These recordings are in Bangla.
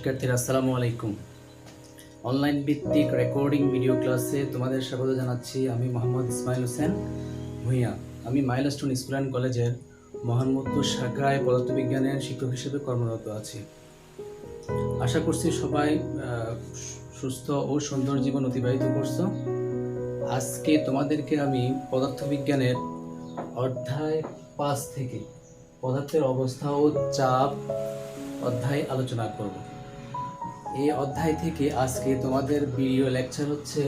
শিক্ষার্থীরা আসসালামু আলাইকুম। অনলাইন ভিত্তিক রেকর্ডিং ভিডিও ক্লাসে তোমাদের স্বাগত জানাচ্ছি। আমি মোহাম্মদ ইসমাইল হোসেন ভূঁইয়া। আমি মাইলস্টোন স্কুল অ্যান্ড কলেজের মোহাম্মদপুর শাখায় পদার্থবিজ্ঞানের শিক্ষক হিসেবে কর্মরত আছি। আশা করছি সবাই সুস্থ ও সুন্দর জীবন অতিবাহিত করছো। আজকে তোমাদেরকে আমি পদার্থবিজ্ঞানের অধ্যায় 5 থেকে পদার্থের অবস্থা ও চাপ অধ্যায় আলোচনা করব। এই অধ্যায় থেকে আজকে তোমাদের ভিডিও লেকচার হচ্ছে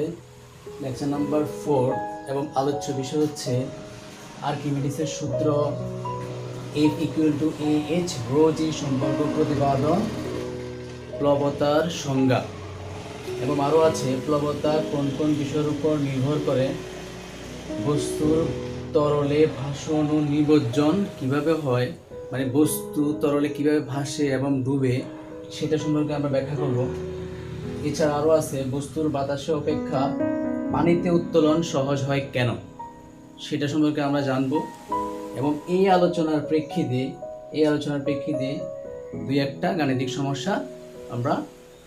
লেকচার নাম্বার 4 এবং আলোচ্য বিষয় হচ্ছে আর্কিমিডিসের সূত্র, F = AH, রো জি সম্পর্ক প্রতিপাদন, প্লবতার সংজ্ঞা এবং আরও আছে প্লবতা কোন কোন বিষয়ের উপর নির্ভর করে, বস্তুর তরলে ভাসন ও নিমজ্জন কিভাবে হয়, মানে বস্তু তরলে কিভাবে ভাসে এবং ডুবে সেটা সম্পর্কে আমরা ব্যাখ্যা করব। এছাড়া আরও আছে বস্তুর বাতাসে অপেক্ষা পানিতে উত্তোলন সহজ হয় কেন, সেটা সম্পর্কে আমরা জানব। এবং এই আলোচনার প্রেক্ষিতে দুই একটা গাণিতিক সমস্যা আমরা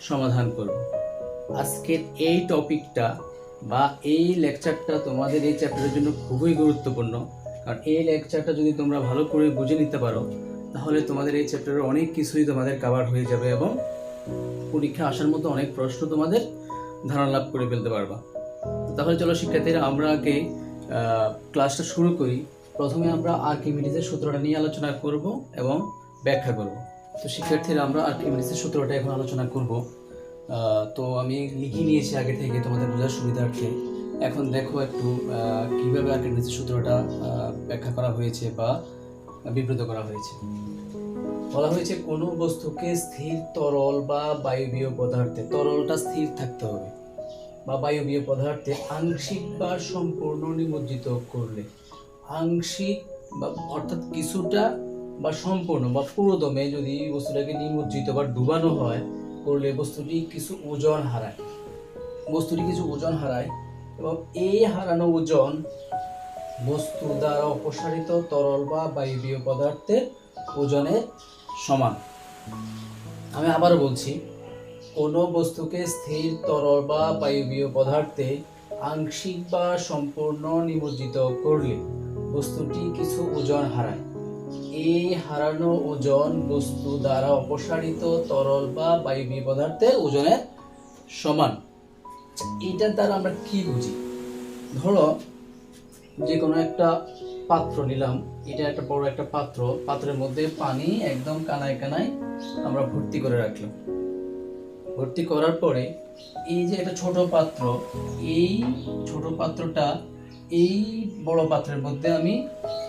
সমাধান করব। আজকের এই টপিকটা বা এই লেকচারটা তোমাদের এই চ্যাপ্টারের জন্য খুবই গুরুত্বপূর্ণ, কারণ এই লেকচারটা যদি তোমরা ভালো করে বুঝে নিতে পারো তাহলে তোমাদের এই চ্যাপ্টারের অনেক কিছুই তোমাদের কভার হয়ে যাবে এবং পরীক্ষা আসার মতো অনেক প্রশ্ন তোমাদের ধারণা লাভ করে ফেলতে পারবা। তাহলে চলো শিক্ষার্থীরা, আমরা আগে ক্লাসটা শুরু করি। প্রথমে আমরা আর্কিমিডিসের সূত্রটা নিয়ে আলোচনা করব এবং ব্যাখ্যা করব। তো শিক্ষার্থীরা, আমরা আর্কিমিডিসের সূত্রটা এখন আলোচনা করব। তো আমি লিখে নিয়েছি আগে থেকে তোমাদের বোঝার সুবিধার্থে। এখন দেখো একটু কিভাবে আর্কিমিডিসের সূত্রটা ব্যাখ্যা করা হয়েছে বা বিবৃত করা হয়েছে। বলা হয়েছে কোনো বস্তুকে স্থির তরল বা বায়বীয় পদার্থে, তরলটা স্থির থাকতে হবে, বা বায়বীয় পদার্থে আংশিক বা সম্পূর্ণ নিমজ্জিত করলে, আংশিক বা অর্থাৎ কিছুটা বা সম্পূর্ণ বা পুরোদমে যদি বস্তুটাকে নিমজ্জিত বা ডুবানো হয় করলে বস্তুটি কিছু ওজন হারায় এবং এই হারানো ওজন বস্তু দ্বারা অপসারিত তরল বা বায়বীয় পদার্থের ওজনের সমান। আমি আবারও বলছি, কোনো বস্তুকে স্থির তরল বা বায়বীয় পদার্থে আংশিক বা সম্পূর্ণ নিমজ্জিত করলে বস্তুটি কিছু ওজন হারায়। এই হারানো ওজন বস্তু দ্বারা অপসারিত তরল বা বায়বীয় পদার্থের ওজনের সমান। এটার দ্বারা আমরা কি বুঝি? ধরো যে কোনো একটা পাত্র নিলাম, এটা একটা বড় একটা পাত্রের মধ্যে পানি একদম কানায় কানায় আমরা ভর্তি করে রাখলাম। ভর্তি করার পরে এই যে একটা ছোট পাত্র, এই ছোট পাত্রটা এই বড় পাত্রের মধ্যে আমি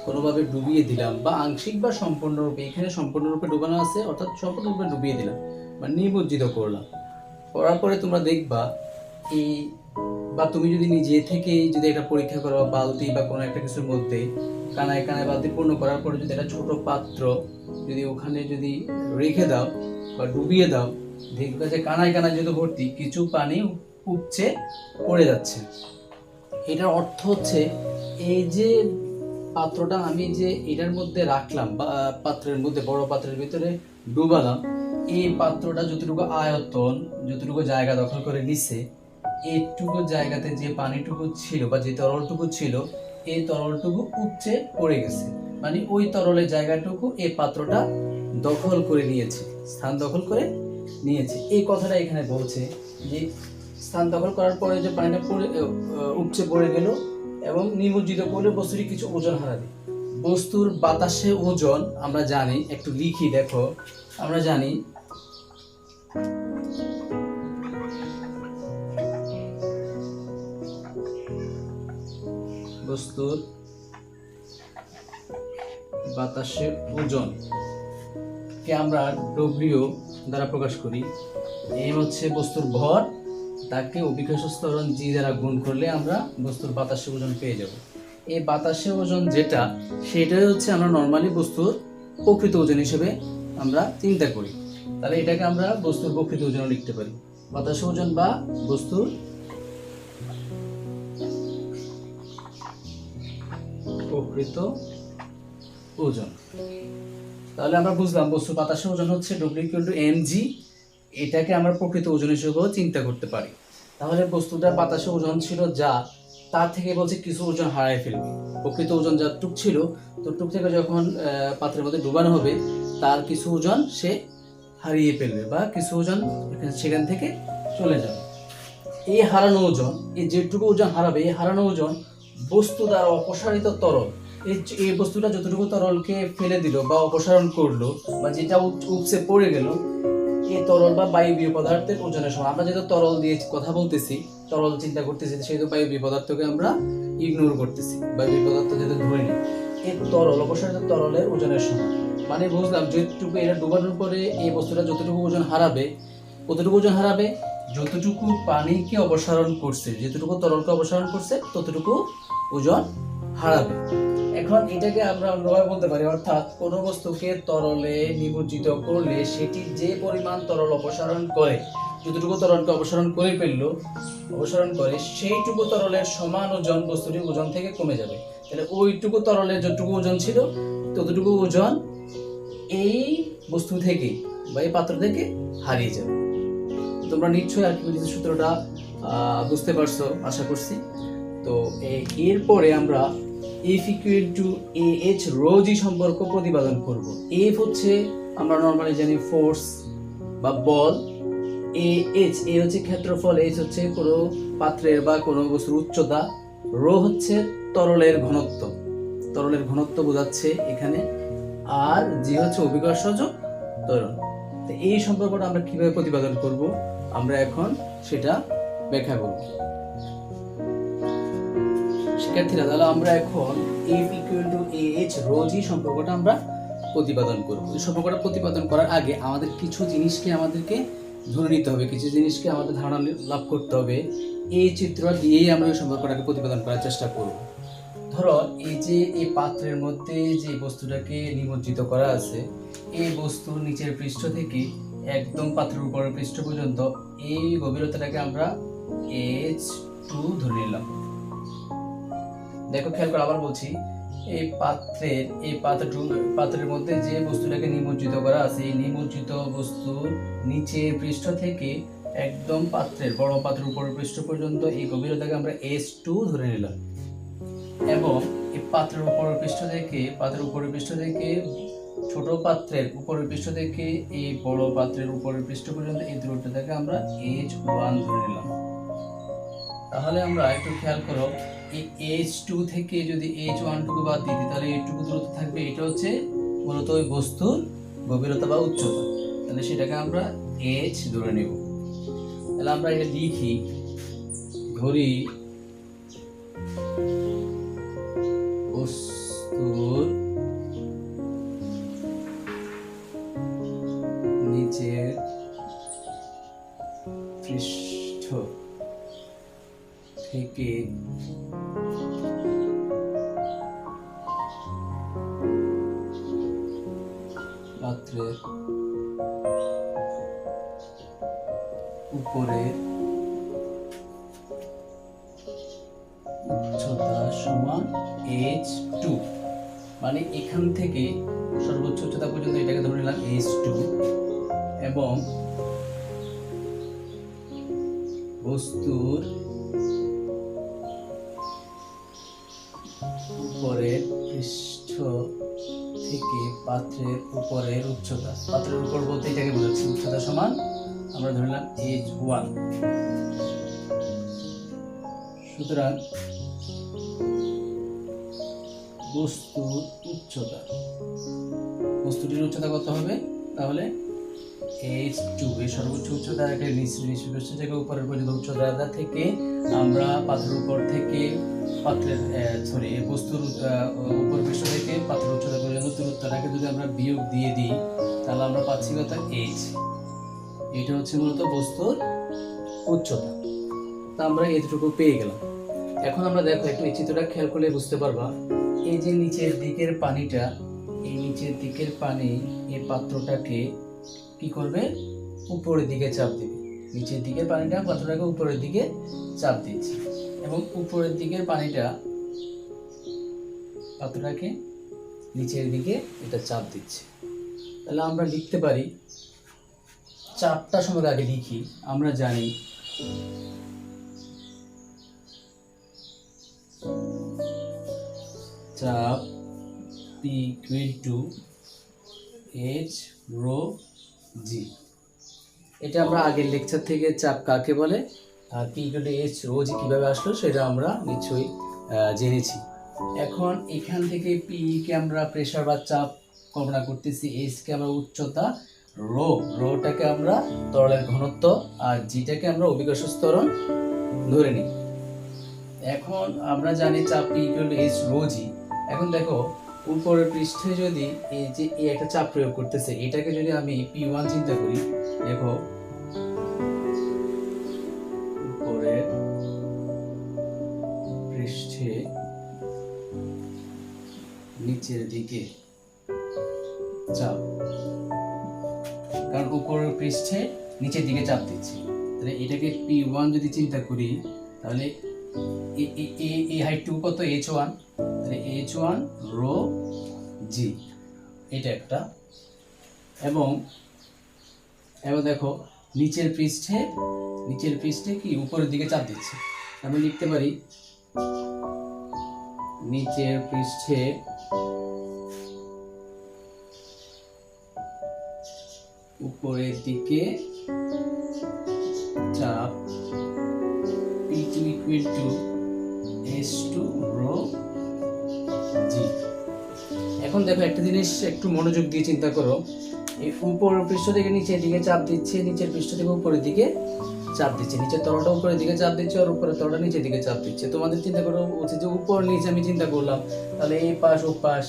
কোনোভাবে ডুবিয়ে দিলাম, বা আংশিক বা সম্পূর্ণরূপে, এখানে সম্পূর্ণরূপে ডুবানো আছে অর্থাৎ সম্পূর্ণরূপে ডুবিয়ে দিলাম বা নিমজ্জিত করলাম। করার পরে তোমরা দেখবা এই, বা তুমি যদি নিজে থেকে যদি একটা পরীক্ষা করো, বালতি বা কোনো একটা কিছুর মধ্যে কানায় কানায় বালতি পূর্ণ করার পরে যদি একটা ছোট পাত্র যদি ওখানে যদি রেখে দাও বা ডুবিয়ে দাও, দেখবে যে কানায় কানায় যদি ভর্তি কিছু পানি উপচে পড়ে যাচ্ছে। এটার অর্থ হচ্ছে এই যে পাত্রটা আমি যে এটার মধ্যে রাখলাম বা পাত্রের মধ্যে, বড় পাত্রের ভিতরে ডুবালাম, এই পাত্রটা যতটুকু আয়তন, যতটুকু জায়গা দখল করে নিছে, এইটুকু জায়গাতে যে পানিটুকু ছিল বা যে তরলটুকু ছিল, এই তরলটুকু উপচে পড়ে গেছে। মানে ওই তরলের জায়গাটুকু এই পাত্রটা দখল করে নিয়েছে, স্থান দখল করে নিয়েছে। এই কথাটা এখানে বলছে যে স্থান দখল করার পরে যে পানিটা পড়ে উপচে পড়ে গেল এবং নিমজ্জিত করলে বস্তুটি কিছু ওজন হারাবে। বস্তুর বাতাসে ওজন আমরা জানি, একটু লিখি দেখো, আমরা জানি বস্তুর বাতাসে ওজন কে আমরা ডব্লিউ দ্বারা প্রকাশ করি। এম হচ্ছে বস্তুর ভর, তাকে অভিকর্ষ ত্বরণ জি দ্বারা গুণ করলে আমরা বস্তুর বাতাসে ওজন পেয়ে যাব। এই বাতাসে ওজন যেটা, সেটাই হচ্ছে আমরা নর্মালি বস্তুর প্রকৃত ওজন হিসেবে আমরা চিন্তা করি। তাহলে এটাকে আমরা বস্তুর প্রকৃত ওজন লিখতে পারি, বাতাসে ওজন বা বস্তুর প্রকৃত ওজন। তাহলে আমরা বুঝলাম বস্তুর বাতাসে ওজন হচ্ছে W = mg এটাকে আমরা প্রকৃত ওজন হিসেবেও চিন্তা করতে পারি। তাহলে বস্তুটা বাতাসে ওজন ছিল যা, তার থেকে বলছে কিছু ওজন হারায় ফেলবে। প্রকৃত ওজন যতটুক ছিল ততটুক থেকে যখন পাত্রের মধ্যে ডুবানো হবে তার কিছু ওজন সে হারিয়ে ফেলবে বা কিছু ওজন সেখান থেকে চলে যাবে। এই হারানো ওজন, এই যেটুকু ওজন হারাবে, এই হারানো ওজন বস্তু দ্বারা অপসারিত তরল, এই বস্তুটা যতটুকু তরলকে ফেলে দিল বা অপসারণ করলো বা যেটা উপসে পড়ে গেল, এই তরল বা বায়বীয় পদার্থের ওজনের সমান। আমরা যেহেতু তরল দিয়ে কথা বলতেছি, তরল চিন্তা করতেছি, সেহেতু বায়বীয় পদার্থকে আমরা ইগনোর করতেছি, বায়বীয় পদার্থ যেহেতু ধরে নিই। এই তরল, অপসারিত তরলের ওজনের সমান। মানে বুঝলাম যেটুকু এটা ডুবানোর পরে এই বস্তুটা যতটুকু ওজন হারাবে, কতটুকু ওজন হারাবে? যতটুকু পানিকে অপসারণ করছে, যতটুকু তরলকে অপসারণ করছে ততটুকু ওজন হারাবে। এখন এটাকে আমরা অন্যভাবে বলতে পারি, অর্থাৎ কোনো বস্তুকে তরলে নিমজ্জিত করলে সেটি যে পরিমাণ তরল অপসারণ করে, যতটুকু তরলকে অপসারণ করে ফেললো, অপসারণ করে সেইটুকু তরলের সমান ওজন বস্তুটির ওজন থেকে কমে যাবে। তাহলে ওইটুকু তরলের যতটুকু ওজন ছিল ততটুকু ওজন এই বস্তু থেকে বা এই পাত্র থেকে হারিয়ে যাবে। তোমরা নিশ্চয়ই আর্কিমিডিসের সূত্রটা বুঝতে পারছো আশা করছি। তো এরপরে আমরা F equal to AH rho g সম্পর্ক প্রতিপাদন করব। F হচ্ছে আমরা নরমালি জানি ফোর্স বা বল, AH এ হচ্ছে ক্ষেত্রফল, H হচ্ছে কোনো পাত্রের বা কোনো বস্তুর উচ্চতা, রো হচ্ছে তরলের ঘনত্ব, তরলের ঘনত্ব বোঝাচ্ছে এখানে, আর জি হচ্ছে অভিকর্ষজ ত্বরণ। তো এই সম্পর্কটা আমরা কিভাবে প্রতিপাদন করব আমরা এখন সেটা ব্যাখ্যা করব। শিক্ষার্থীরা, তাহলে আমরা এখন F equal to AH rho g সম্পর্কটা আমরা প্রতিপাদন করব। এই সম্পর্কটা প্রতিপাদন করার আগে আমাদের কিছু জিনিসকে আমাদেরকে ধরে নিতে হবে, কিছু জিনিসকে আমাদের ধারণা লাভ করতে হবে। এই চিত্র দিয়েই আমরা এই সম্পর্কটাকে প্রতিপাদন করার চেষ্টা করব। ধরো এই যে এই পাত্রের মধ্যে যে বস্তুটাকে নিমজ্জিত করা আছে, এই বস্তুর নিচের পৃষ্ঠ থেকে একদম পাত্রের উপরের পৃষ্ঠ পর্যন্ত এই গভীরতাটাকে আমরা H2 ধরে নিলাম। দেখো খেয়াল করে আবার বলছি, এই পাত্রের মধ্যে যে বস্তুটাকে নিমজ্জিত করা আছে, এই নিমজ্জিত বস্তুর নিচের পৃষ্ঠ থেকে একদম পাত্রের বড় পাত্রের উপরের পৃষ্ঠ পর্যন্ত এই গভীরতাকে আমরা H2 ধরে নিলাম। এবং এই পাত্রের উপরের পৃষ্ঠ থেকে ছোট পাত্রের উপরের পৃষ্ঠ থেকে এই বড় পাত্রের উপরের পৃষ্ঠ পর্যন্ত এই দূরত্বটাকে আমরা H1 ধরে নিলাম। তাহলে আমরা একটু খেয়াল করো, এই H2 থেকে যদি H1 টুকু বাদ দিই তাহলে এইটুকু দূরত্ব থাকবে, এটা হচ্ছে মূলত ওই বস্তুর গভীরতা বা উচ্চতা। তাহলে সেটাকে আমরা H ধরে নেব। তাহলে আমরা এটা লিখি, ধরি বস্তুর নিচের পৃষ্ঠ থেকে পাত্রের উপরের উচ্চতা সমান H2। মানে এখান থেকে সর্বোচ্চ উচ্চতা পর্যন্ত এটাকে ধরে নিলাম H2, এবং বস্তুর উপরের পৃষ্ঠ থেকে পাত্রের উপরের উচ্চতা, পাত্রের উপর বলতে এটাকে বোঝাচ্ছি, উচ্চতা সমান আমরা ধরলাম H1। সুতরাং বস্তুটির উচ্চতা কত হবে? তাহলে H2 এই সর্বোচ্চ উচ্চতা থেকে উপরের পর্যন্ত উচ্চতা থেকে আমরা পাত্রের উপর থেকে বস্তুর উপর পৃষ্ঠ থেকে পাত্রের উচ্চতা পর্যন্ত দূরত্বটাকে যদি আমরা বিয়োগ দিয়ে দিই তাহলে আমরা পাচ্ছি কত? H। এটা হচ্ছে মূলত বস্তুর উচ্চতা। তা আমরা এতটুকু পেয়ে গেলাম। এখন আমরা দেখো একটু এই চিত্রটা খেয়াল করলে বুঝতে পারবা, এই যে নিচের দিকের পানিটা, এই নিচের দিকের পানি এই পাত্রটাকে কি করবে? উপরের দিকে চাপ দিবে। নিচের দিকের পানিটা পাত্রটাকে উপরের দিকে চাপ দিচ্ছে, এবং উপরের দিকের পানিটা পাত্রটাকে নিচের দিকে এটা চাপ দিচ্ছে। তাহলে আমরা লিখতে পারি চাপটা সম্পর্কে আগে লিখি। আমরা জানি চাপ P equal to H rho g. এটা আমরা আগের লেকচার থেকে চাপ কাকে বলে আর P equal to H rho g কীভাবে আসলো সেটা আমরা নিশ্চয়ই জেনেছি। এখন এখান থেকে P কে আমরা প্রেসার বা চাপ কল্পনা করতেছি, H কে আমরা উচ্চতা, রোটাকে আমরা তরলের ঘনত্ব, আর জিটাকে আমরা অভিকর্ষ ত্বরণ ধরে নিই। এখন আমরা জানি চাপ P equal to H rho g. এখন দেখো উপরের পৃষ্ঠে যদি এই যে এই একটা চাপ প্রয়োগ করতেছে, এটাকে যদি আমি P1 চিন্তা করি, দেখো উপরের পৃষ্ঠে নিচের দিকে চাপ, কারণ উপরের পৃষ্ঠে নিচের দিকে চাপ দিচ্ছি, তাহলে এটাকে P1 যদি চিন্তা করি, তাহলে এই হাইটটুকু কত H1, তাহলে H1 রো জি, এটা একটা। এবং দেখো নিচের পৃষ্ঠে কি উপরের দিকে চাপ দিচ্ছে, আমি লিখতে পারি নিচের পৃষ্ঠে উপরের দিকে চাপ P2 equal to H2 rho g. এখন দেখো একটা জিনিস একটু মনোযোগ দিয়ে চিন্তা করো, এই উপরের পৃষ্ঠ থেকে নিচের দিকে চাপ দিচ্ছে, নিচের পৃষ্ঠ থেকে উপরের দিকে চাপ দিচ্ছে, নিচের তলটা উপরের দিকে চাপ দিচ্ছে আর উপরের তলটা নিচের দিকে চাপ দিচ্ছে। তোমাদের চিন্তা করো উচিত যে উপর নিচে আমি চিন্তা করলাম, তাহলে এই পাশ ও পাশ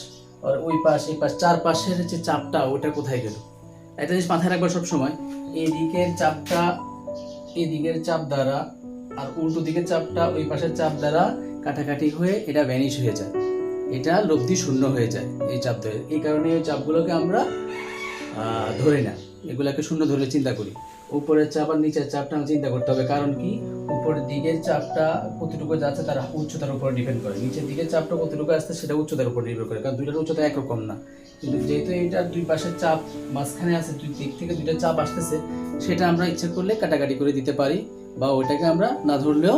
আর ওই পাশ এই পাশ, চার পাশের যে চাপটা ওটা কোথায় গেল? একটা জিনিস মাথায় রাখবা সবসময়, এই দিকের চাপটা এই দিকের চাপ দ্বারা আর উল্টো দিকের চাপটা ওই পাশের চাপ দ্বারা কাটাকাটি হয়ে এটা ভ্যানিশ হয়ে যায়, এটা লব্ধি শূন্য হয়ে যায় এই চাপ ধরে। এই কারণে এই চাপগুলোকে আমরা ধরি না, এগুলাকে শূন্য ধরে চিন্তা করি। উপরের চাপ আর নিচের চাপটা চিন্তা করতে হবে, কারণ কি উপরের দিকের চাপটা কতটুকু যাচ্ছে তার উচ্চতার উপর ডিপেন্ড করে, নিচের দিকের চাপটা কতটুকু আসছে সেটা উচ্চতার উপর নির্ভর করে, কারণ দুইটার উচ্চতা একরকম না। কিন্তু যেহেতু এইটার দুই পাশের চাপ মাঝখানে আছে, দুই দিক থেকে দুইটা চাপ আসতেছে, সেটা আমরা ইচ্ছা করলে কাটাকাটি করে দিতে পারি, বা ওইটাকে আমরা না ধরলেও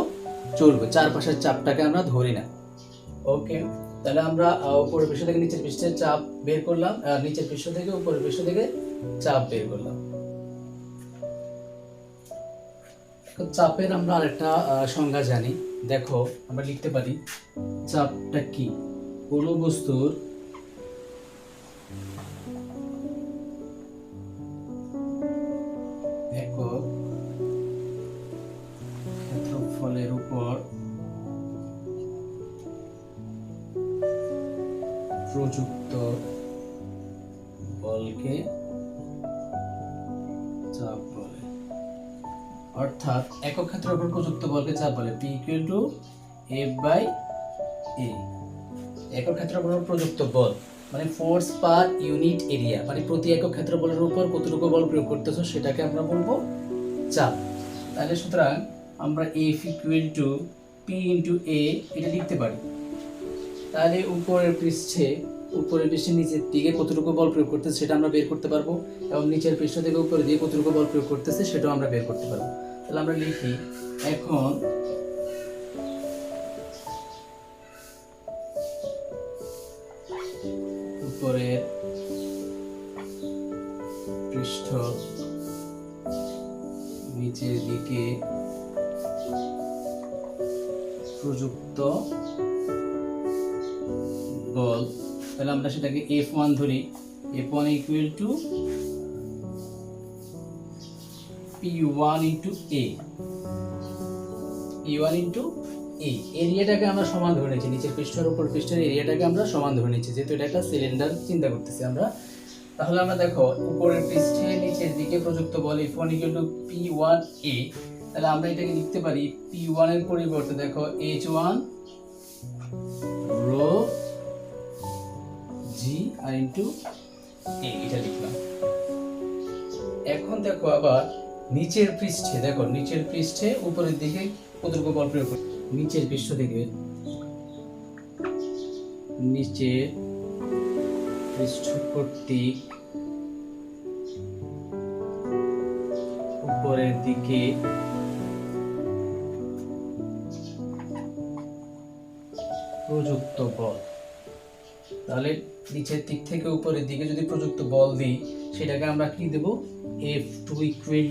চলবে, চার পাশের চাপটাকে আমরা ধরি না। ওকে, তাহলে আমরা উপরের পৃষ্ঠ থেকে নিচের পৃষ্ঠের চাপ বের করলাম, আর নিচের পৃষ্ঠ থেকে উপরের পৃষ্ঠ থেকে চাপ বের করলাম। চাপের আমরা আরেকটা সংজ্ঞা জানি, দেখো আমরা লিখতে পারি চাপটা কি, কোনো বস্তুর একক ক্ষেত্রফলের উপর প্রযুক্ত বলকে চাপ বলে। অর্থাৎ একক ক্ষেত্রের উপর প্রযুক্ত বলকে চাপ বলে, P equal to F/A। একক ক্ষেত্রের উপর প্রযুক্ত বল মানে ফোর্স পার ইউনিট এরিয়া, মানে প্রতি একক ক্ষেত্রফলের উপর কতটুকু বল প্রয়োগ করতেছো সেটাকে আমরা বলবো চাপ। তাহলে সুতরাং আমরা F equal to P into A এটা লিখতে পারি। তাহলে উপরের পৃষ্ঠে নিচের দিকে কতটুকু বল প্রয়োগ করতেছে সেটা আমরা বের করতে পারবো, এবং নিচের পৃষ্ঠ থেকে উপরে দিয়ে কতটুকু বল প্রয়োগ করতেছে সেটাও আমরা বের করতে পারবো। তাহলে আমরা লিখি এখন উপরের পৃষ্ঠ নিচের দিকে প্রযুক্ত বল, তাহলে আমরা সেটাকে F1 ধরি, F1 equal to P1 into A, P1 into A। এরিয়াটাকে আমরা সমান ধরে নিয়েছি, নিচের পৃষ্ঠের উপর পৃষ্ঠের এরিয়াটাকে আমরা সমান ধরে নিয়েছি, যেহেতু এটা একটা সিলিন্ডার চিন্তা করতেছি আমরা। তাহলে আমরা দেখো উপরের পৃষ্ঠে নিচের দিকে প্রযুক্ত বল F1 equal to P1A, তাহলে আমরা এটাকে লিখতে পারি P1 এর পরিবর্তে দেখো H1 রো জি আর ইনটু A, এটা লিখলাম। এখন দেখো আবার নিচের পৃষ্ঠে উপরের দিকে কতটুকু বল প্রয়োগ করি, নিচের পৃষ্ঠ থেকে নিচের পৃষ্ঠ কর্তৃক উপরের দিকে প্রযুক্ত বল। তাহলে নিচের দিক থেকে উপরের দিকে যদি প্রযুক্ত বল দিই, সেটাকে আমরা কি দেব? F2 ইকুয়াল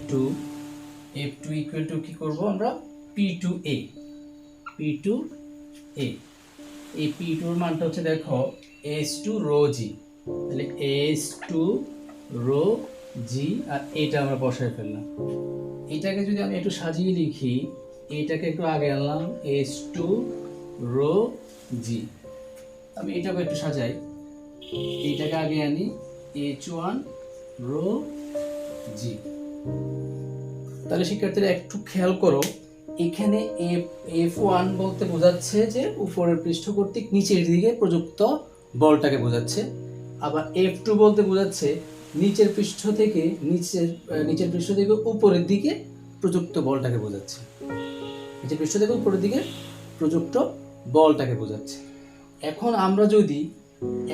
টু কি করব আমরা? P2A। এই P2 এর মানটা হচ্ছে দেখো H2 রো জি। তাহলে H2 রো জি, আর এটা আমরা বসায় ফেললাম। এটাকে যদি আমি একটু সাজিয়ে লিখি, এটাকে একটু আগে আনলাম, H2 রো জি। আমি এটাকে একটু সাজাই, এইটাকে আগে আনি, H1 রো জি। তাহলে শিক্ষার্থীরা একটু খেয়াল করো, এখানে F1 বলতে বোঝাচ্ছে যে উপরের পৃষ্ঠ কর্তৃক নিচের দিকে প্রযুক্ত বলটাকে বোঝাচ্ছে, আবার F2 বলতে বোঝাচ্ছে নিচের পৃষ্ঠ থেকে উপরের দিকে প্রযুক্ত বলটাকে বোঝাচ্ছে। নিচের পৃষ্ঠ থেকে উপরের দিকে প্রযুক্ত বলটাকে বোঝাচ্ছে।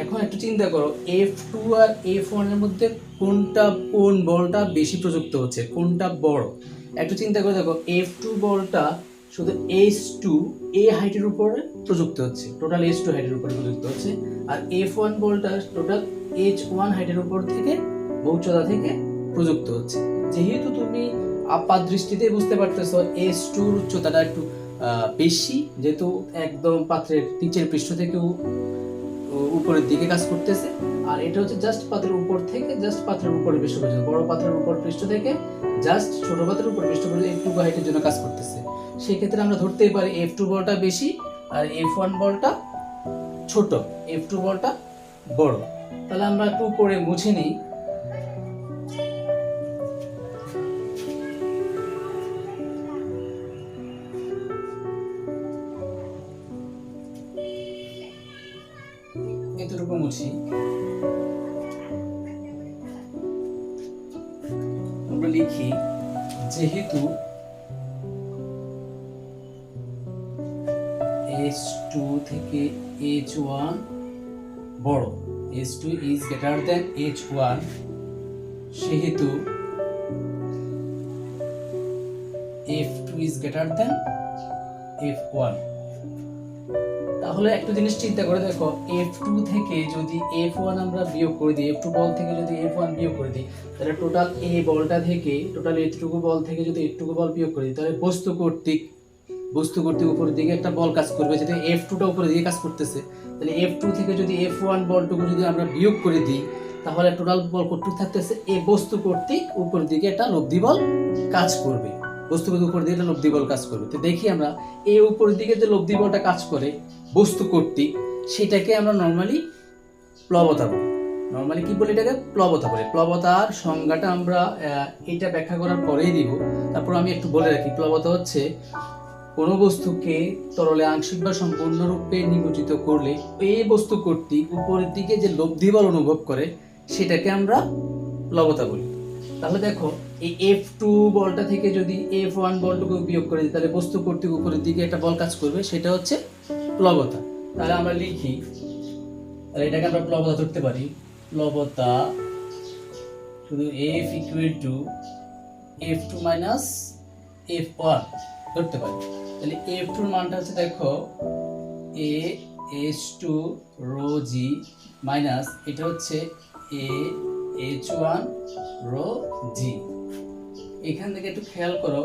এখন একটু চিন্তা করো, F2 আর F1 এর মধ্যে কোন বলটা বেশি প্রযুক্ত হচ্ছে, কোনটা বড়? একটু চিন্তা করে দেখো, F2 বলটা শুধু H2 হাইটের উপরে প্রযুক্ত হচ্ছে, টোটাল H2 হাইটের উপরে প্রযুক্ত হচ্ছে, আর F1 বলটা টোটাল H1 হাইটের উপর থেকে উচ্চতা থেকে প্রযুক্ত হচ্ছে। যেহেতু তুমি আপাত দৃষ্টিতে বুঝতে পারতেছো H2 এর উচ্চতাটা একটু বেশি, যেহেতু একদম পাত্রের নিচের পৃষ্ঠ থেকে উপরের দিকে কাজ করতেছে, আর এটা হচ্ছে জাস্ট পাত্রের উপর থেকে পাত্রের উপরের পৃষ্ঠ পর্যন্ত, বড় পাত্রের উপর পৃষ্ঠ থেকে জাস্ট ছোট পাত্রের উপর পৃষ্ঠ পর্যন্ত একটু হাইটের জন্য কাজ করতেছে। সেই ক্ষেত্রে আমরা ধরতেই পারি F2 বলটা বেশি আর F1 বলটা ছোট, F2 বলটা বড়। তাহলে আমরা একটু উপরে মুছে নিই। এতটুকু মুছি। আমরা লিখি, যেহেতু H2 থেকে H1 বড়, H2 is greater than H1, সেহেতু F2 is greater than F1। তাহলে একটা জিনিস চিন্তা করে দেখো, F2 থেকে যদি F1 আমরা বিয়োগ করে দিই, F2 বল থেকে যদি F1 বিয়োগ করে দিই, তাহলে টোটাল বলটা থেকে টোটাল এইটুকু বল থেকে যদি এইটুকু বল বিয়োগ করে দিই, তাহলে বস্তু কর্তৃক উপরের দিকে একটা বল কাজ করবে, যেটা F2টা উপরের দিকে কাজ করতেছে। তাহলে F2 থেকে যদি F1 বলটুকু যদি আমরা বিয়োগ করে দিই, তাহলে টোটাল বল কতটুকু থাকতেছে? বস্তু কর্তৃক উপরের দিকে একটা লব্ধি বল কাজ করবে, বস্তু কর্তৃক উপরের দিকে একটা লব্ধি বল কাজ করবে। তো দেখি আমরা উপরের দিকে যে লব্ধি বলটা কাজ করে বস্তু কর্তৃক, সেটাকে আমরা নর্মালি প্লবতা বলি। নর্মালি কি বলি? এটাকে প্লবতা বলি। প্লবতার সংজ্ঞাটা আমরা এটা ব্যাখ্যা করার পরেই দিব। তারপর আমি একটু বলে রাখি, প্লবতা হচ্ছে কোনো বস্তুকে তরলে আংশিক বা সম্পূর্ণরূপে নিমজ্জিত করলে এই বস্তু কর্তৃক উপরের দিকে যে লব্ধি বল অনুভব করে, সেটাকে আমরা প্লবতা বলি। তাহলে দেখো, এই F2 বলটা থেকে যদি F1 বলটুকু বিয়োগ করে দিই, তাহলে বস্তু কর্তৃক উপরের দিকে একটা বল কাজ করবে, সেটা হচ্ছে প্লবতা। তাহলে আমরা লিখি, তাহলে এটাকে আমরা প্লবতা ধরতে পারি। প্লবতা শুধু F equal two F2 minus F1 ধরতে পারি। তাহলে F2 এর মানটা হচ্ছে দেখো H2 রো জি মাইনাস এটা হচ্ছে H1 রো জি। এখান থেকে একটু খেয়াল করো,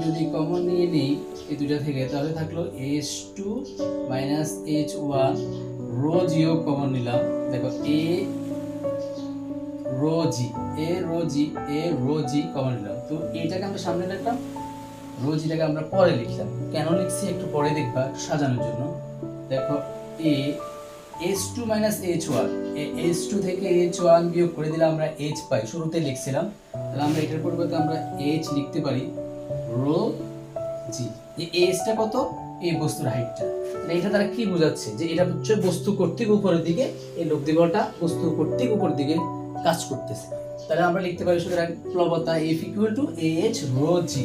যদি কমন নিয়ে নিই এই দুইটা থেকে, তাহলে থাকলো H2 minus H1 rho Jio common নিলাম। দেখো রো জি কমন নিলাম। তো এইটাকে আমরা সামনে রাখলাম, রো জিটাকে আমরা পরে লিখলাম। কেন লিখছি একটু পরে দেখবা, সাজানোর জন্য। দেখো H2 মাইনাস H1, H2 থেকে H1 বিয়োগ করে দিলে আমরা H পাই, শুরুতে লিখছিলাম। তাহলে আমরা এটার পরিবর্তে আমরা H লিখতে পারি রো জি। Hটা কত? এই বস্তুর হাইটটা। মানে এটা দ্বারা কি বোঝাচ্ছে? যে এটা হচ্ছে বস্তু কর্তৃক উপরের দিকে এই লব্ধি বলটা বস্তু কর্তৃক উপরের দিকে কাজ করতেছে। তাহলে আমরা লিখতে পারি সুতরাং প্লবতা F equal to AH rho g.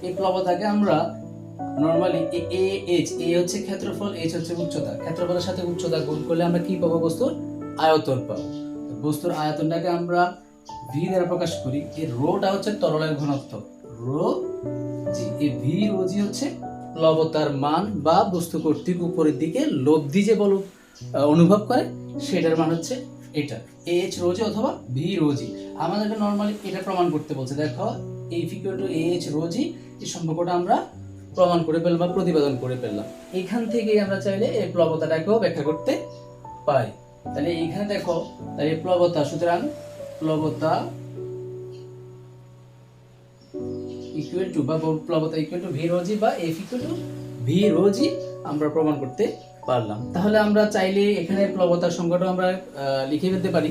এই প্লবতাকে আমরা নরমালি A হচ্ছে ক্ষেত্রফল, H হচ্ছে উচ্চতা। ক্ষেত্রফলের সাথে উচ্চতা গুণ করলে আমরা কি পাবো? বস্তুর আয়তন পাবো। বস্তুর আয়তনটাকে আমরা V দ্বারা প্রকাশ করি। এই রোটা হচ্ছে তরলের ঘনত্ব, রো জি। এই ভি রো জি হচ্ছে প্লবতার মান বা বস্তু কর্তৃক উপরের দিকে লব্ধি যে বল অনুভব করে সেটার মান হচ্ছে এটা এইচ রো জি অথবা ভি রো জি। আমাদেরকে নরমালি এটা প্রমাণ করতে বলছে। দেখো F equal to H rho g, এই সম্পর্কটা আমরা প্রমাণ করে ফেললাম বা প্রতিপাদন করে ফেললাম। এখান থেকেই আমরা চাইলে এই প্লবতাটাকেও ব্যাখ্যা করতে পারি। তাহলে এইখানে দেখো, তাহলে প্লবতা, সুতরাং প্লবতা ইকুয়াল টু বা প্লবতা equal to V rho g বা F equal to V rho g আমরা প্রমাণ করতে পারলাম। তাহলে আমরা চাইলে এখানে প্লবতার সংখ্যাটা আমরা লিখে ফেলতে পারি।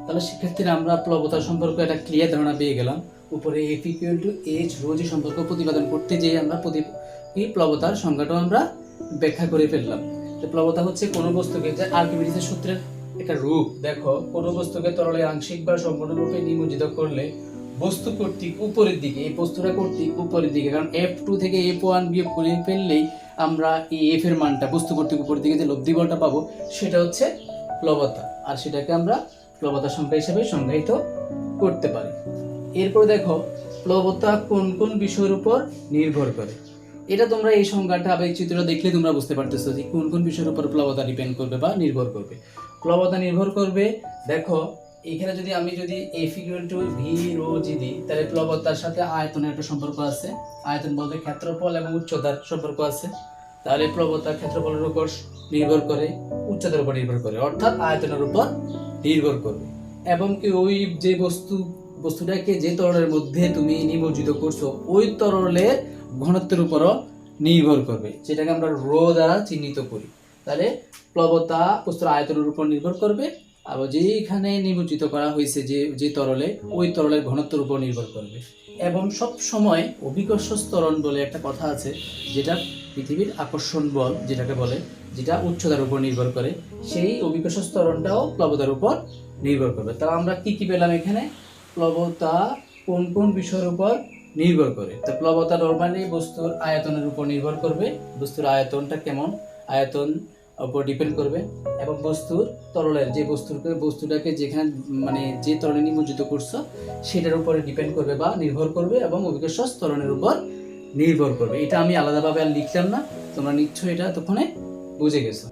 তাহলে সেক্ষেত্রে আমরা প্লবতার সম্পর্কে একটা ক্লিয়ার ধারণা পেয়ে গেলাম। উপরে F equal to H rho g সম্পর্ক প্রতিপাদন করতে যেয়ে আমরা এই প্লবতার সংখ্যাটাও আমরা ব্যাখ্যা করে ফেললাম। প্লবতা হচ্ছে কোনো বস্তুকে, যে আর্কিমিডিসের সূত্রের একটা রূপ। দেখো, কোনো বস্তুকে তরলে আংশিক বা সম্পূর্ণরূপে নিমজ্জিত করলে বস্তু কর্তৃক উপরের দিকে, এই বস্তুটা কর্তৃক উপরের দিকে, কারণ F2 থেকে F1 বিয়োগ করে ফেললেই আমরা এই F এর মানটা বস্তু কর্তৃক উপরের দিকে যে লব্ধি বলটা পাবো সেটা হচ্ছে প্লবতা, আর সেটাকে আমরা প্লবতার সংখ্যা হিসেবে সংজ্ঞায়িত করতে পারি। এরপর দেখো, প্লবতা কোন কোন বিষয়ের উপর নির্ভর করে। এটা তোমরা এই সংজ্ঞাটা বা এই চিত্রটা দেখলে তোমরা বুঝতে পারতেছো যে কোন কোন বিষয়ের উপর প্লবতা ডিপেন্ড করবে বা নির্ভর করবে। প্লবতা নির্ভর করবে, দেখো এখানে যদি আমি F equal to V rho g দিই, তাহলে প্লবতার সাথে আয়তনের একটা সম্পর্ক আছে। আয়তন বলতে ক্ষেত্রফল এবং উচ্চতার সম্পর্ক আছে। তাহলে প্লবতা ক্ষেত্রফলের উপর নির্ভর করে, উচ্চতার উপর নির্ভর করে, অর্থাৎ আয়তনের উপর নির্ভর করবে। এবং কি ওই যে বস্তুটাকে যে তরলের মধ্যে তুমি নিমজ্জিত করছো ওই তরলের ঘনত্বের উপরও নির্ভর করবে, যেটাকে আমরা রো দ্বারা চিহ্নিত করি। তাহলে প্লবতা বস্তুর আয়তনের উপর নির্ভর করবে, আর যেখানে নিমজ্জিত করা হয়েছে যে তরলে ওই তরলের ঘনত্বের উপর নির্ভর করবে। এবং সব সময় অভিকর্ষ ত্বরণ বলে একটা কথা আছে, যেটা পৃথিবীর আকর্ষণ বল যেটাকে বলে, যেটা উচ্চতার উপর নির্ভর করে, সেই অভিকর্ষ ত্বরণটাও প্লবতার উপর নির্ভর করবে। তাহলে আমরা কি কি পেলাম এখানে? প্লবতা কোন কোন বিষয়ের উপর নির্ভর করে। তো প্লবতা নরমালি বস্তুর আয়তনের উপর নির্ভর করবে, বস্তুর আয়তনটা কেমন, আয়তন উপর ডিপেন্ড করবে। এবং বস্তুর তরলের যে বস্তুটাকে যেখানে যে তরলে নিমজ্জিত করছো সেটার উপরে ডিপেন্ড করবে বা নির্ভর করবে, এবং অভিকর্ষ ত্বরণের উপর নির্ভর করবে। এটা আমি আলাদাভাবে আর লিখলাম না, তোমরা নিশ্চয়ই এটা তখনই বুঝে গেছো।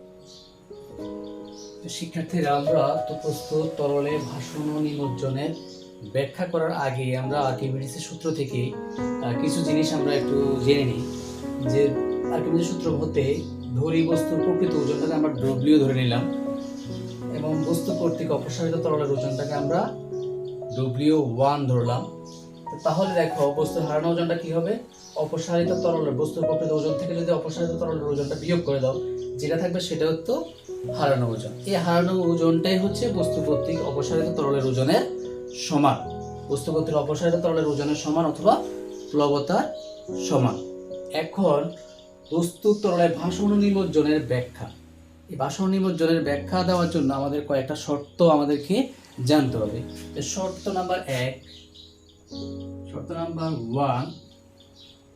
শিক্ষার্থীরা, আমরা প্রস্তুত তরলে ভাসন ও নিমজ্জনের ব্যাখ্যা করার আগে আমরা আর্কিমিডিসের সূত্র থেকে কিছু জিনিস আমরা একটু জেনে নিই। যে আর্কিমিডিসের সূত্র হতে ধরি বস্তুর প্রকৃত ওজনটাকে আমরা ডব্লিউ ধরে নিলাম, এবং বস্তু কর্তৃক অপসারিত তরলের ওজনটাকে আমরা W1 ধরলাম। তাহলে দেখো, বস্তুর হারানো ওজনটা কি হবে? অপসারিত তরলের বস্তুর প্রকৃত ওজন থেকে যদি অপসারিত তরলের ওজনটা বিয়োগ করে দাও, যেটা থাকবে সেটা হচ্ছে হারানো ওজন। এই হারানো ওজনটাই হচ্ছে বস্তু কর্তৃক অপসারিত তরলের ওজনের সমান। বস্তু কর্তৃক অপসারিত তরলের ওজনের সমান অথবা প্লবতার সমান। এখন বস্তু তরলের ভাসন ও নিমজ্জনের ব্যাখ্যা। এই ভাসন ও নিমজ্জনের ব্যাখ্যা দেওয়ার জন্য আমাদের কয়েকটা শর্ত আমাদেরকে জানতে হবে। শর্ত নাম্বার 1, শর্ত নাম্বার 1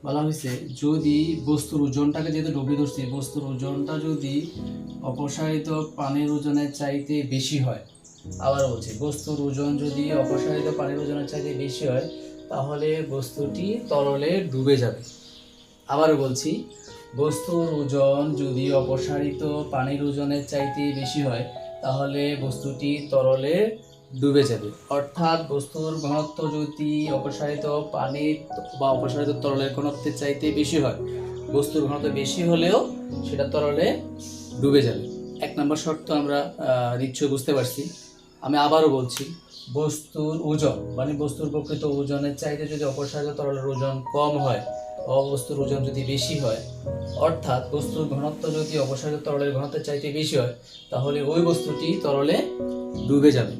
বলা হয়েছে, যদি বস্তুর ওজনটাকে যেহেতু ডব্লিউ ধরছি, বস্তুর ওজনটা যদি অপসারিত পানির ওজনের চাইতে বেশি হয়, আবার বলছি, বস্তুর ওজন যদি অপসারিত পানির ওজনের চাইতে বেশি হয় তাহলে বস্তুটি তরলে ডুবে যাবে। আবারও বলছি, বস্তুর ওজন যদি অপসারিত পানির ওজনের চাইতে বেশি হয় তাহলে বস্তুটি তরলে ডুবে যাবে। অর্থাৎ বস্তুর ঘনত্ব যদি অপসারিত পানির বা অপসারিত তরলের ঘনত্বের চাইতে বেশি হয়, বস্তুর ঘনত্ব বেশি হলেও সেটা তরলে ডুবে যাবে। 1 নম্বর শর্ত আমরা নিশ্চয়ই বুঝতে পারছি। আমি আবারও বলছি, বস্তুর ওজন বস্তুর প্রকৃত ওজনের চাইতে যদি অপসারিত তরলের ওজন কম হয়, বস্তুর ওজন যদি বেশি হয়, অর্থাৎ বস্তুর ঘনত্ব যদি অপসারিত তরলের ঘনত্বের চাইতে বেশি হয় তাহলে ওই বস্তুটি তরলে ডুবে যাবে।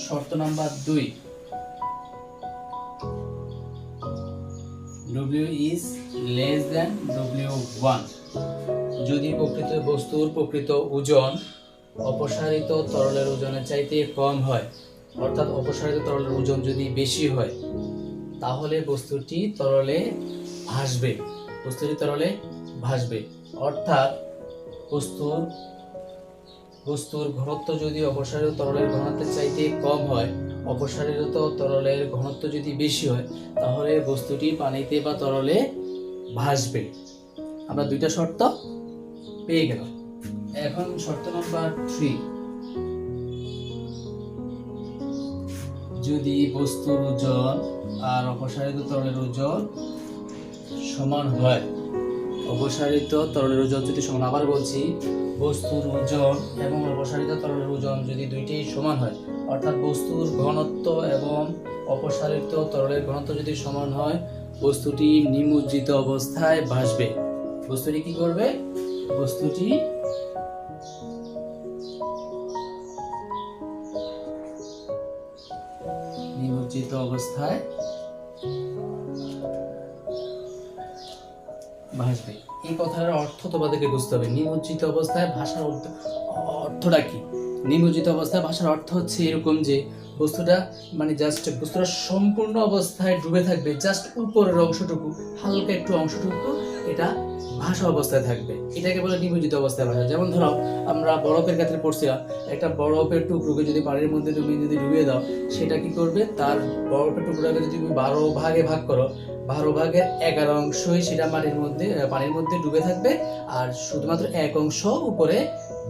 শর্ত number 2, W is less than W1। যদি বস্তুর প্রকৃত ওজন অপসারিত তরলের ওজনের চাইতে কম হয়, অর্থাৎ অপসারিত তরলের ওজন যদি বেশি হয়, তাহলে বস্তুটি তরলে ভাসবে। অর্থাৎ বস্তুর বস্তুর ঘনত্ব যদি অপসারিত তরলের ঘনত্বের চাইতে কম হয়, অপসারিত তরলের ঘনত্ব যদি বেশি হয়, তাহলে বস্তুটি পানিতে বা তরলে ভাসবে। আমরা দুইটা শর্ত পেয়ে গেলাম। এখন শর্ত নাম্বার 3, যদি বস্তুর ওজন আর অপসারিত তরলের ওজন সমান হয়, অপসারিত তরলের ওজন যদি সমান, আবার বলছি, বস্তুর ওজন এবং অপসারিত তরলের ওজন যদি দুইটাই সমান হয়, অর্থাৎ বস্তুর ঘনত্ব এবং অপসারিত তরলের ঘনত্ব যদি সমান হয়, বস্তুটি নিমজ্জিত অবস্থায় ভাসবে। বস্তুটি কি করবে? বস্তুটি নিমজ্জিত অবস্থায় ভাসবে। এই কথার অর্থ তোমাদেরকে বুঝতে হবে। নিমজ্জিত অবস্থায় ভাষার অর্থটা কি? নিমজ্জিত অবস্থায় ভাষার অর্থ হচ্ছে এরকম যে বস্তুটা বস্তুটা সম্পূর্ণ অবস্থায় ডুবে থাকবে, জাস্ট উপরের অংশটুকু, হালকা একটু অংশটুকু এটা ভাসা অবস্থায় থাকবে, এটাকে বলে নিমজ্জিত অবস্থায় ভাসা। যেমন ধরো আমরা বরফের ক্ষেত্রে পড়ছিলাম, একটা বরফের টুকরোকে যদি পানির মধ্যে তুমি যদি ডুবিয়ে দাও, সেটা কি করবে? তার বরফের টুকরোকে যদি তুমি 12 ভাগে ভাগ করো, 12 ভাগের 11 অংশই সেটা পানির মধ্যে ডুবে থাকবে, আর শুধুমাত্র 1 অংশ উপরে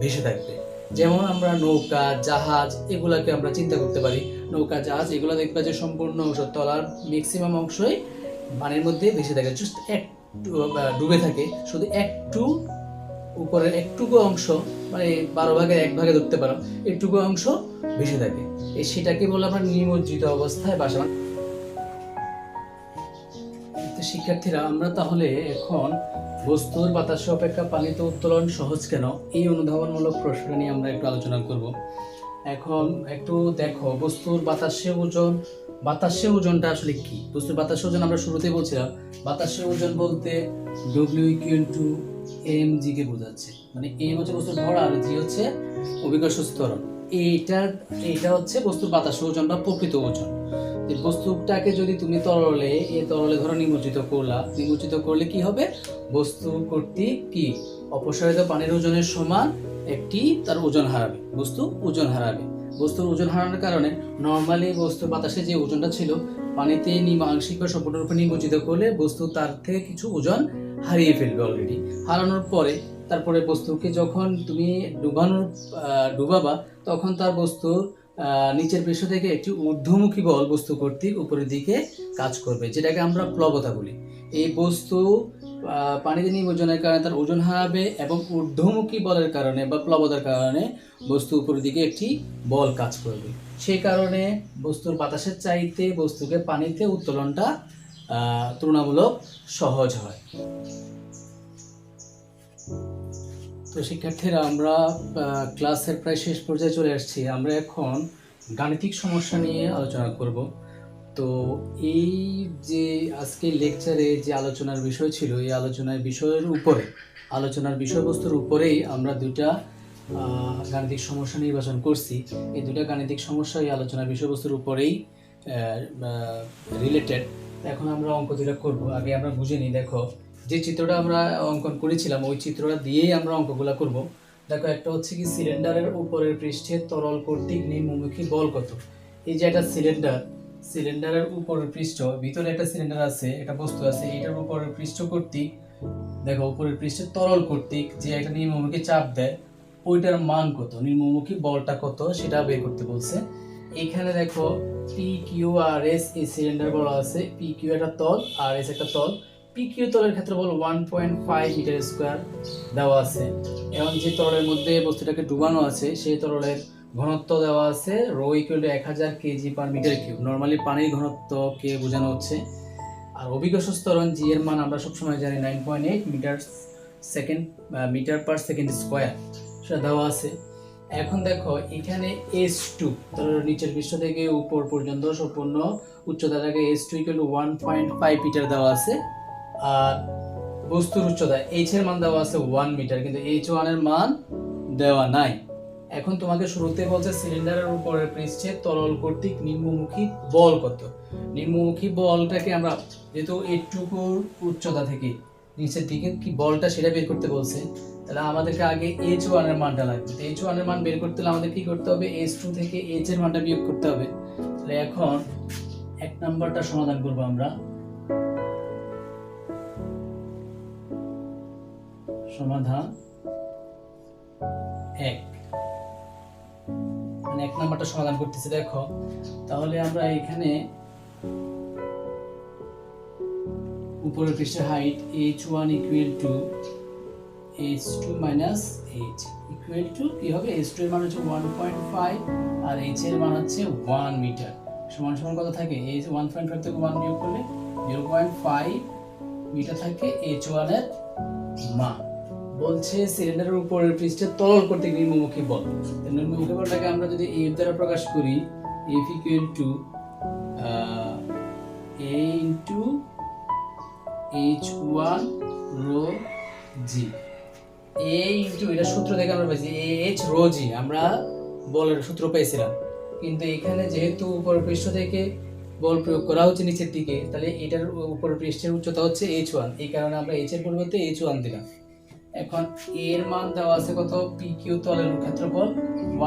ভেসে থাকবে। যেমন আমরা নৌকা, জাহাজ এগুলাকে আমরা চিন্তা করতে পারি। নৌকা, জাহাজ এগুলো দেখবে যে সম্পূর্ণ অংশ, তলার ম্যাক্সিমাম অংশই পানির মধ্যে ভেসে থাকে, জাস্ট একটু ডুবে থাকে, শুধু একটু উপরের একটুকু অংশ, মানে 12 ভাগের 1 ভাগে ধরতে পারো, একটুকু অংশ ভেসে থাকে। সেটাকে বলে আমরা নিমজ্জিত অবস্থায় ভাসা। শিক্ষার্থীরা, আমরা তাহলে এখন বস্তুর বাতাসে অপেক্ষা পানিতে উত্তোলন সহজ কেন, এই অনুধাবনমূলক প্রশ্ন নিয়ে আমরা একটু আলোচনা করব। এখন একটু দেখো, বস্তুর বাতাসে ওজনটা আসলে কি? বস্তুর বাতাসে ওজন আমরা শুরুতেই বলছিলাম, বাতাসে ওজন বলতে W=mg কে বোঝাচ্ছে। মানে m হচ্ছে বস্তুর ভর আর g হচ্ছে অভিকর্ষ ত্বরণ। এইটা হচ্ছে বস্তুর বাতাসে ওজন বা প্রকৃত ওজন। বস্তুটাকে যদি তুমি তরলে ধরো নিমজ্জিত করলে কি হবে? বস্তু কর্তৃক কি অপসারিত পানির ওজনের সমান একটি তার ওজন হারাবে, বস্তুর ওজন হারানোর কারণে নরমালি বস্তুর বাতাসে যে ওজনটা ছিল, পানিতে আংশিক বা সম্পূর্ণরূপে নিমজ্জিত করলে বস্তু তার থেকে কিছু ওজন হারিয়ে ফেলবে অলরেডি। হারানোর পরে তারপরে বস্তুকে যখন তুমি ডুবাবা, তখন তার বস্তুর নিচের পৃষ্ঠ থেকে একটি ঊর্ধ্বমুখী বল বস্তু কর্তৃক উপরের দিকে কাজ করবে, যেটাকে আমরা প্লবতা বলি। এই বস্তু পানিতে নিমজ্জনের কারণে তার ওজন হারাবে এবং ঊর্ধ্বমুখী বলের কারণে বা প্লবতার কারণে বস্তু উপরের দিকে একটি বল কাজ করবে। সেই কারণে বস্তুর বাতাসের চাইতে বস্তুকে পানিতে উত্তোলনটা তুলনামূলক সহজ হয়। তো শিক্ষার্থীরা, আমরা ক্লাসের প্রায় শেষ পর্যায়ে চলে আসছি। আমরা এখন গাণিতিক সমস্যা নিয়ে আলোচনা করব। তো এই যে আজকে লেকচারে যে আলোচনার বিষয় ছিল, এই আলোচনার বিষয়বস্তুর উপরেই আমরা দুইটা গাণিতিক সমস্যা নির্বাচন করছি। এই দুইটা গাণিতিক সমস্যা এই আলোচনার বিষয়বস্তুর উপরেই রিলেটেড। এখন আমরা অঙ্ক দুইটা করব। আগে আমরা বুঝে নিই। দেখো, যে চিত্রটা আমরা অঙ্কন করেছিলাম, ওই চিত্রটা দিয়েই আমরা অঙ্কগুলা করব। দেখো, একটা হচ্ছে কি সিলিন্ডারের উপরের পৃষ্ঠে তরল কর্তৃক নিম্নমুখী বল কত? এই যে একটা সিলিন্ডারের উপরের পৃষ্ঠ, ভিতরে একটা সিলিন্ডার আছে, একটা বস্তু আছে, এটার উপরের পৃষ্ঠ কর্তৃক, দেখো উপরের পৃষ্ঠে তরল কর্তৃক যে একটা নিম্নমুখী চাপ দেয়, ওইটার মান কত, নিম্নমুখী বলটা কত, সেটা বের করতে বলছে। এখানে দেখো PQRS এই সিলিন্ডার বলা আছে। PQ একটা তল, RS একটা তল। PQ তলের ক্ষেত্রে বল 1.5 মিটার স্কয়ার দেওয়া আছে। এবং যে তরলের মধ্যে বস্তুটাকে ডুবানো আছে, সেই তরলের ঘনত্ব দেওয়া আছে ρ=1000 kg/m³। নরমালি পানির ঘনত্বকে বোঝানো হচ্ছে। আর অভিকর্ষ ত্বরণ G এর মান আমরা সবসময় জানি 9.8 মিটার/সেকেন্ড স্কয়ার, সেটা দেওয়া আছে। এখন দেখো, এখানে S2 তরলের নিচের পৃষ্ঠ থেকে উপর পর্যন্ত সম্পূর্ণ উচ্চতাটাকে S2=1.5 মিটার দেওয়া আছে। আর বস্তুর উচ্চতা H এর মান দেওয়া আছে 1 মিটার, কিন্তু H1 এর মান দেওয়া নাই। এখন তোমাকে শুরুতে বলছে সিলিন্ডারের উপরের পৃষ্ঠে তরল কর্তৃক নিম্নমুখী বল কত। নিম্নমুখী বলটাকে আমরা যেহেতু এইটুকু উচ্চতা থেকে নিচের দিকে কি বলটা সেটা বের করতে বলছে। তাহলে আমাদেরকে আগে H1 এর মানটা লাগবে। তো H1 এর মান বের করতে হলে আমাদের কি করতে হবে, H2 থেকে H এর মানটা বিয়োগ করতে হবে। তাহলে এখন 1 নাম্বারটা সমাধান করব আমরা। সমাধান 1, মানে 1 নাম্বারটা সমাধান করতেছি। দেখো তাহলে আমরা এখানে উপরের পৃষ্ঠের height H1 equal to H2 minus H equal to কি হবে, H2 এর মান হচ্ছে 1.5 আর H এর মান হচ্ছে 1 মিটার, সমান সমান কত থাকে, H 1.5 থেকে 1 বিয়োগ করলে 0.5 মিটার থাকে H1 এর মান। বলছে সিলিন্ডারের উপরের পৃষ্ঠে তরল কর্তৃক নিম্নমুখী বল। নিম্নমুখী বলটাকে আমরা যদি F দ্বারা প্রকাশ করি, F equal to A into H1 rho g. A into এটা সূত্র থেকে আমরা পাইছি H রো জি, আমরা বলের সূত্র পাইছিলাম। কিন্তু এখানে যেহেতু উপরের পৃষ্ঠ থেকে বল প্রয়োগ করা হচ্ছে নিচের দিকে, তাহলে এটার উপরের পৃষ্ঠের উচ্চতা হচ্ছে H1, এই কারণে আমরা H এর পরিবর্তে H1 দিলাম। এখন এর মান দেওয়া আছে কত, PQ তলের ক্ষেত্রফল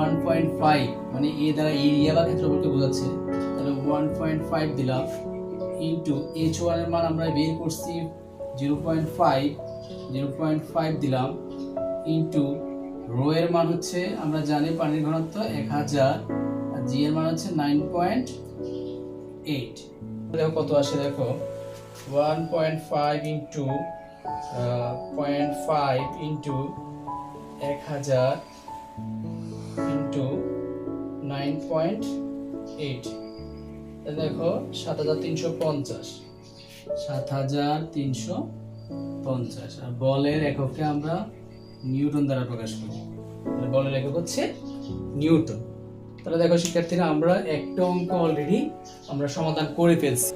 1.5, মানে এ দ্বারা এরিয়া বা ক্ষেত্রফলকে বোঝাচ্ছে। তাহলে 1.5 দিলাম ইনটু H1 এর মান আমরা বের করছি 0.5 দিলাম ইনটু রো এর মান হচ্ছে আমরা জানি পানির ঘনত্ব 1000 আর জি এর মান হচ্ছে 9.8। দেখো কত আসে, দেখো 1.5 ইনটু 0.5 ইনটু 1000 ইনটু 9.8, দেখো 7350, আর বলের এককে আমরা নিউটন দ্বারা প্রকাশ করি। বলের একক হচ্ছে নিউটন। তাহলে দেখো শিক্ষার্থীরা, আমরা একটা অঙ্ক অলরেডি আমরা সমাধান করে ফেলছি।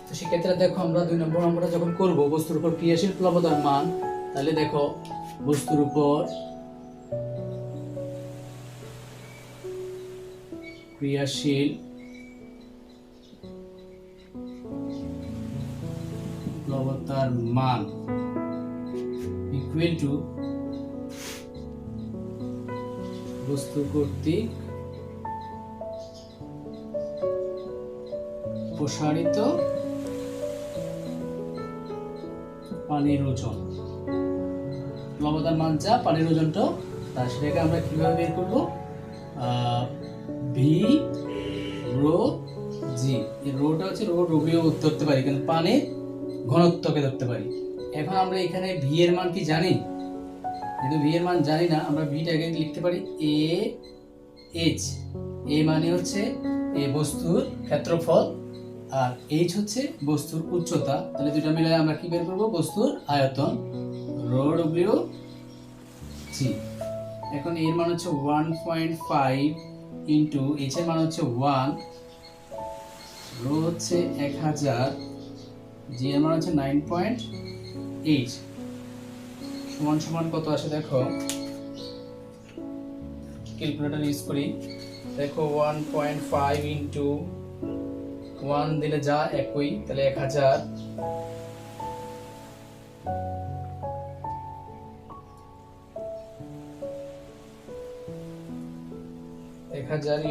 তো শিক্ষার্থীরা দেখো, আমরা 2 নম্বর অঙ্কটা যখন করব বস্তুর উপর ক্রিয়াশীল প্লবতার মান, তাহলে দেখো বস্তুর উপর ক্রিয়াশীল প্লবতার মান ইকুয়াল টু বস্তু কর্তৃক প্রসারিত পানির ওজন। প্লবতার মান যা, পানির ওজনটা তা, সেটাকে আমরা কিভাবে বের করব, ভি রো জি। এই রোটা হচ্ছে রো রবিও ধরতে পারি, কিন্তু পানির ঘনত্বকে ধরতে পারি। এখন আমরা এখানে ভি এর মান কি জানি, যেহেতু ভি এর মান জানি না, আমরা ভিটাকে লিখতে পারি এ এইচ। এ মানে হচ্ছে এই বস্তুর ক্ষেত্রফল আর এইচ হচ্ছে বস্তুর উচ্চতা। তাহলে দুটো মিলে আমরা কি বের করব, বস্তুর আয়তন, রো ডব্লিউ জি। এখন এর মান হচ্ছে 1.5 ইনটু এইচ এর মান হচ্ছে 1, রো হচ্ছে 1000, জি এর মান হচ্ছে 9.8, সমান সমান কত আসে, দেখো ক্যালকুলেটর ইউজ করি। দেখো 1.5 ইনটু 1 দিলে যা একই, তাহলে 1000,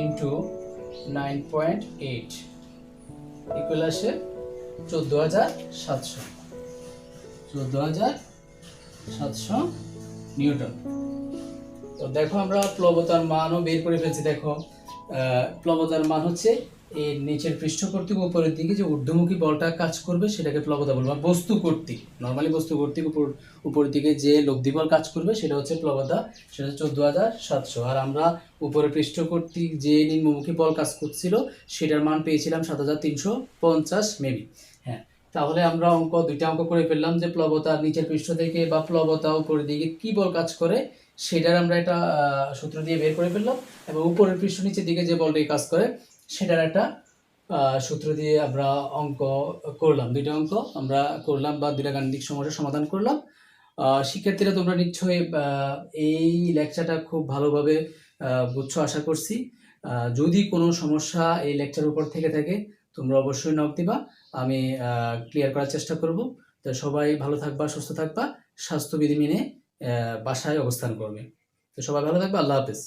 ইনটু 9.8 ইকুয়াল আসে 14700 নিউটন। তো দেখো আমরা প্লবতার মানও বের করে ফেলছি। দেখো প্লবতার মান হচ্ছে এই নিচের পৃষ্ঠ কর্তৃক উপরের দিকে যে ঊর্ধ্বমুখী বলটা কাজ করবে সেটাকে প্লবতা বলবো। বস্তু কর্তৃক, নর্মালি বস্তু কর্তৃক উপরের দিকে যে লব্ধি বল কাজ করবে সেটা হচ্ছে প্লবতা, সেটা হচ্ছে 14700। আর আমরা উপরের পৃষ্ঠ কর্তৃক যে নিম্নমুখী বল কাজ করছিল সেটার মান পেয়েছিলাম 7350 মেবি। হ্যাঁ, তাহলে আমরা দুইটা অঙ্ক করে ফেললাম যে প্লবতা নিচের পৃষ্ঠ থেকে বা প্লবতা উপরের দিকে কি বল কাজ করে সেটার আমরা একটা সূত্র দিয়ে বের করে ফেললাম, এবং উপরের পৃষ্ঠ নিচের দিকে যে বলটি কাজ করে সেটার একটা সূত্র দিয়ে আমরা অঙ্ক করলাম। দুইটা অঙ্ক আমরা করলাম বা দুইটা গাণিতিক সমস্যার সমাধান করলাম। শিক্ষার্থীরা তোমরা নিশ্চয়ই এই লেকচারটা খুব ভালোভাবে বুঝছো আশা করছি। যদি কোনো সমস্যা এই লেকচারের উপর থেকে থাকে তোমরা অবশ্যই নক দিবা, আমি ক্লিয়ার করার চেষ্টা করব। তো তো সবাই ভালো থাকবা, সুস্থ থাকবা, স্বাস্থ্যবিধি মেনে বাসায় অবস্থান করবে। তো সবাই ভালো থাকবা। আল্লাহ হাফেজ।